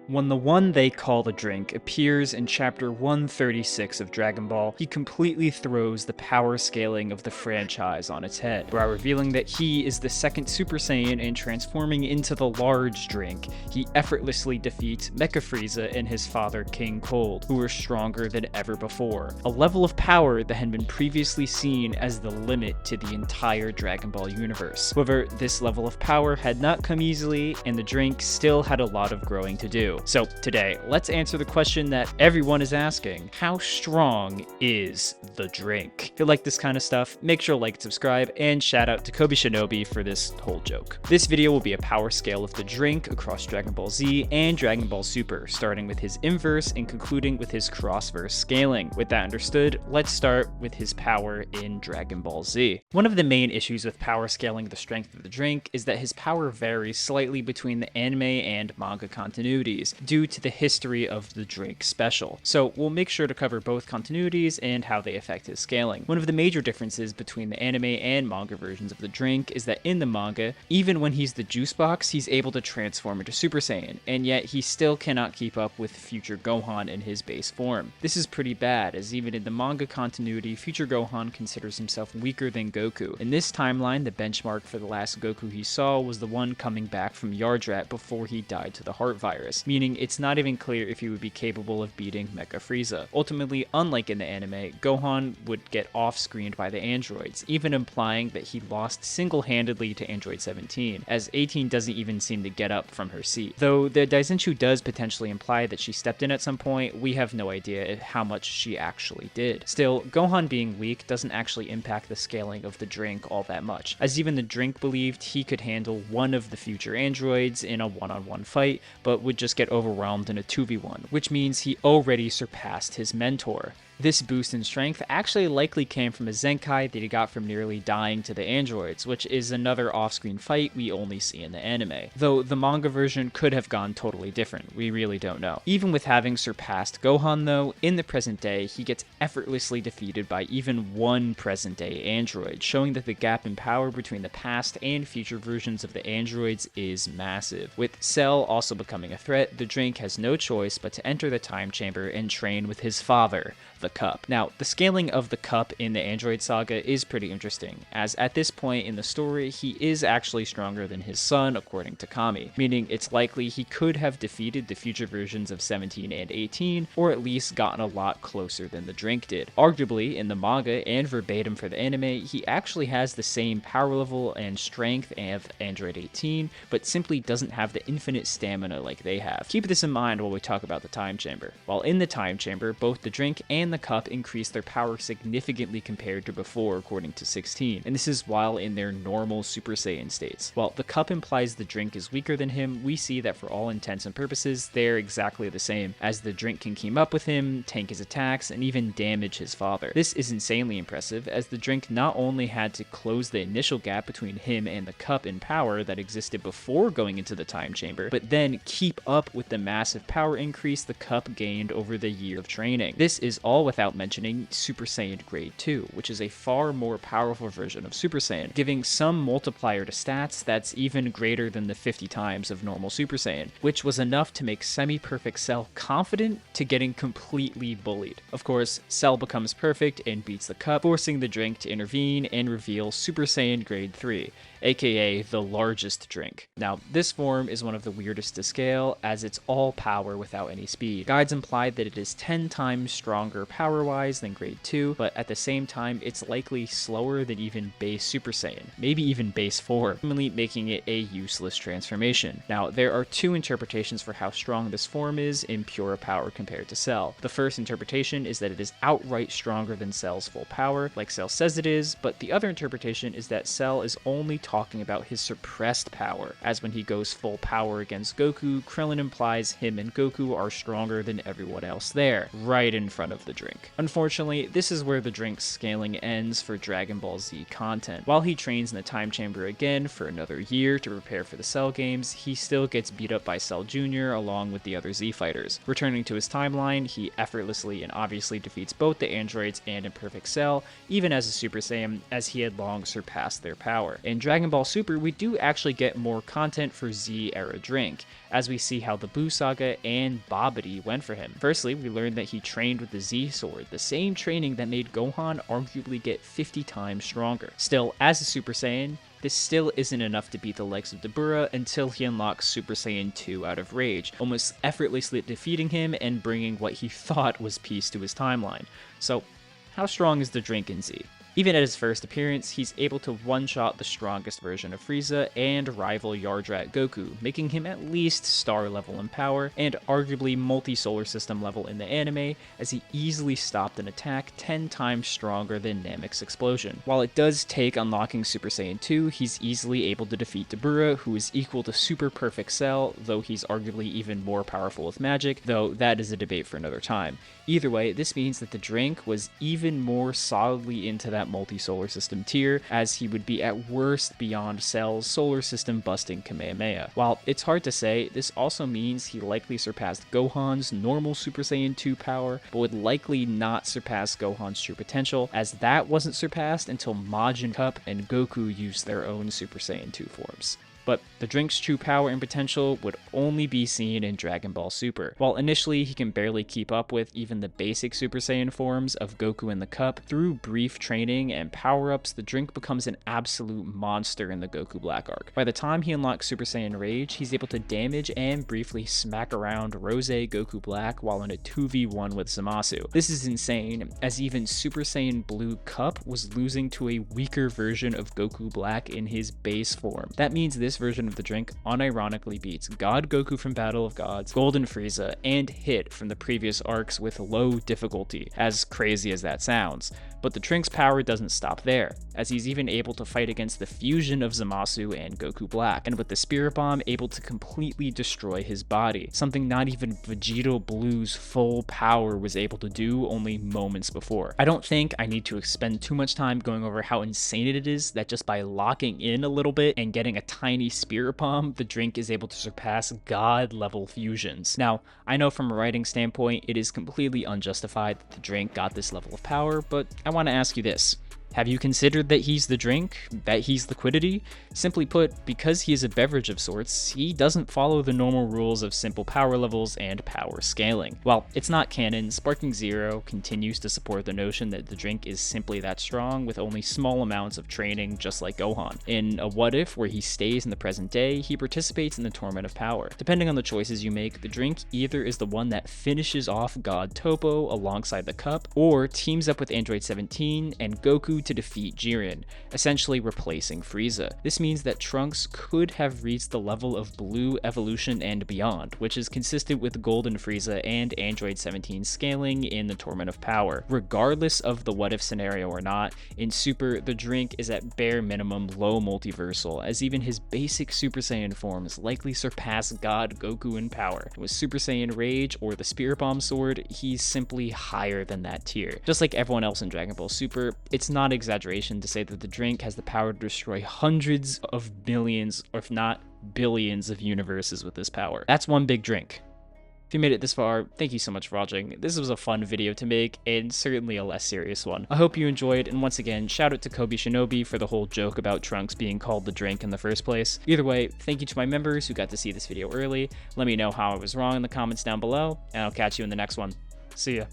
When the one they call the drink appears in chapter 136 of Dragon Ball, he completely throws the power scaling of the franchise on its head, by revealing that he is the second Super Saiyan and transforming into the large drink, he effortlessly defeats Mecha Frieza and his father King Cold, who were stronger than ever before, a level of power that had been previously seen as the limit to the entire Dragon Ball universe. However, this level of power had not come easily, and the drink still had a lot of growing to do. So today, let's answer the question that everyone is asking: how strong is the drink? If you like this kind of stuff, make sure to like and subscribe, and shout out to Kobe Shinobi for this whole joke. This video will be a power scale of the drink across Dragon Ball Z and Dragon Ball Super, starting with his inverse and concluding with his crossverse scaling. With that understood, let's start with his power in Dragon Ball Z. One of the main issues with power scaling the strength of the drink is that his power varies slightly between the anime and manga continuities, due to the history of the drink special. So we'll make sure to cover both continuities and how they affect his scaling. One of the major differences between the anime and manga versions of the drink is that in the manga, even when he's the juice box, he's able to transform into Super Saiyan, and yet he still cannot keep up with future Gohan in his base form. This is pretty bad, as even in the manga continuity, future Gohan considers himself weaker than Goku. In this timeline, the benchmark for the last Goku he saw was the one coming back from Yardrat before he died to the heart virus, meaning it's not even clear if he would be capable of beating Mecha Frieza. Ultimately, unlike in the anime, Gohan would get off-screened by the androids, even implying that he lost single-handedly to Android 17, as 18 doesn't even seem to get up from her seat. Though the Daizenshu does potentially imply that she stepped in at some point, we have no idea how much she actually did. Still, Gohan being weak doesn't actually impact the scaling of the drink all that much, as even the drink believed he could handle one of the future androids in a one-on-one fight, but would just get overwhelmed in a 2v1, which means he already surpassed his mentor. This boost in strength actually likely came from a Zenkai that he got from nearly dying to the androids, which is another off-screen fight we only see in the anime. Though the manga version could have gone totally different, we really don't know. Even with having surpassed Gohan though, in the present day, he gets effortlessly defeated by even one present day android, showing that the gap in power between the past and future versions of the androids is massive. With Cell also becoming a threat, the drink has no choice but to enter the time chamber and train with his father, the Cup. Now, the scaling of the Cup in the Android Saga is pretty interesting, as at this point in the story, he is actually stronger than his son, according to Kami, meaning it's likely he could have defeated the future versions of 17 and 18, or at least gotten a lot closer than the drink did. Arguably, in the manga and verbatim for the anime, he actually has the same power level and strength of Android 18, but simply doesn't have the infinite stamina like they have. Keep this in mind while we talk about the time chamber. While in the time chamber, both the drink and the Cup increase their power significantly compared to before, according to 16, and this is while in their normal Super Saiyan states. While the Cup implies the drink is weaker than him, we see that for all intents and purposes, they're exactly the same, as the drink can keep up with him, tank his attacks, and even damage his father. This is insanely impressive, as the drink not only had to close the initial gap between him and the Cup in power that existed before going into the time chamber, but then keep up with the massive power increase the Cup gained over the year of training. This is all without mentioning Super Saiyan Grade 2, which is a far more powerful version of Super Saiyan, giving some multiplier to stats that's even greater than the 50 times of normal Super Saiyan, which was enough to make semi-perfect Cell confident to getting completely bullied. Of course, Cell becomes perfect and beats the Cup, forcing the drink to intervene and reveal Super Saiyan Grade 3, aka the largest drink. Now, this form is one of the weirdest to scale, as it's all power without any speed. Guides imply that it is 10 times stronger power-wise than Grade 2, but at the same time, it's likely slower than even base Super Saiyan, maybe even base 4, ultimately making it a useless transformation. Now, there are two interpretations for how strong this form is in pure power compared to Cell. The first interpretation is that it is outright stronger than Cell's full power, like Cell says it is, but the other interpretation is that Cell is only talking about his suppressed power, as when he goes full power against Goku, Krillin implies him and Goku are stronger than everyone else there, right in front of the drink. Unfortunately, this is where the drink's scaling ends for Dragon Ball Z content. While he trains in the time chamber again for another year to prepare for the Cell games, he still gets beat up by Cell Jr. along with the other Z fighters. Returning to his timeline, he effortlessly and obviously defeats both the androids and Imperfect Cell, even as a Super Saiyan, as he had long surpassed their power. In Dragon Ball Super, we do actually get more content for Z-era Drink, as we see how how the Buu Saga and Babidi went for him. Firstly, we learned that he trained with the Z Sword, the same training that made Gohan arguably get 50 times stronger. Still, as a Super Saiyan, this still isn't enough to beat the likes of Dabura until he unlocks Super Saiyan 2 out of Rage, almost effortlessly defeating him and bringing what he thought was peace to his timeline. So, how strong is the Drink in Z? Even at his first appearance, he's able to one-shot the strongest version of Frieza and rival Yardrat Goku, making him at least star level in power, and arguably multi-solar system level in the anime, as he easily stopped an attack 10 times stronger than Namek's explosion. While it does take unlocking Super Saiyan 2, he's easily able to defeat Dabura, who is equal to Super Perfect Cell, though he's arguably even more powerful with magic, though that is a debate for another time. Either way, this means that the Drink was even more solidly into that multi-solar system tier, as he would be at worst beyond Cell's solar system busting Kamehameha. While it's hard to say, this also means he likely surpassed Gohan's normal Super Saiyan 2 power, but would likely not surpass Gohan's true potential, as that wasn't surpassed until Majin Cup and Goku used their own Super Saiyan 2 forms. But the Drink's true power and potential would only be seen in Dragon Ball Super. While initially he can barely keep up with even the basic Super Saiyan forms of Goku and the Cup, through brief training and power-ups, the Drink becomes an absolute monster in the Goku Black arc. By the time he unlocks Super Saiyan Rage, he's able to damage and briefly smack around Rose Goku Black while in a 2v1 with Zamasu. This is insane, as even Super Saiyan Blue Cup was losing to a weaker version of Goku Black in his base form. That means this version of the Drink unironically beats God Goku from Battle of Gods, Golden Frieza, and Hit from the previous arcs with low difficulty, as crazy as that sounds. But the Drink's power doesn't stop there, as he's even able to fight against the fusion of Zamasu and Goku Black, and with the Spirit Bomb able to completely destroy his body, something not even Vegito Blue's full power was able to do only moments before. I don't think I need to expend too much time going over how insane it is that just by locking in a little bit and getting a tiny Spirit Bomb, the Drink is able to surpass God-level fusions. Now, I know from a writing standpoint, it is completely unjustified that the Drink got this level of power, but I want to ask you this. Have you considered that he's the Drink? That he's liquidity? Simply put, because he is a beverage of sorts, he doesn't follow the normal rules of simple power levels and power scaling. While it's not canon, Sparking Zero continues to support the notion that the Drink is simply that strong with only small amounts of training, just like Gohan. In a What If, where he stays in the present day, he participates in the Tournament of Power. Depending on the choices you make, the Drink either is the one that finishes off God Topo alongside the Cup, or teams up with Android 17 and Goku to defeat Jiren, essentially replacing Frieza. This means that Trunks could have reached the level of Blue Evolution and beyond, which is consistent with Golden Frieza and Android 17 scaling in the Tournament of Power. Regardless of the what if scenario or not, in Super, the Drink is at bare minimum low multiversal, as even his basic Super Saiyan forms likely surpass God Goku in power. With Super Saiyan Rage or the Spirit Bomb Sword, he's simply higher than that tier. Just like everyone else in Dragon Ball Super, it's not exaggeration to say that the Drink has the power to destroy hundreds of millions, or if not billions, of universes with this power. That's one big Drink. If you made it this far, thank you so much for watching. This was a fun video to make, and certainly a less serious one. I hope you enjoyed, and once again, shout out to Kobe Shinobi for the whole joke about Trunks being called the Drink in the first place. Either way, thank you to my members who got to see this video early. Let me know how I was wrong in the comments down below, and I'll catch you in the next one. See ya.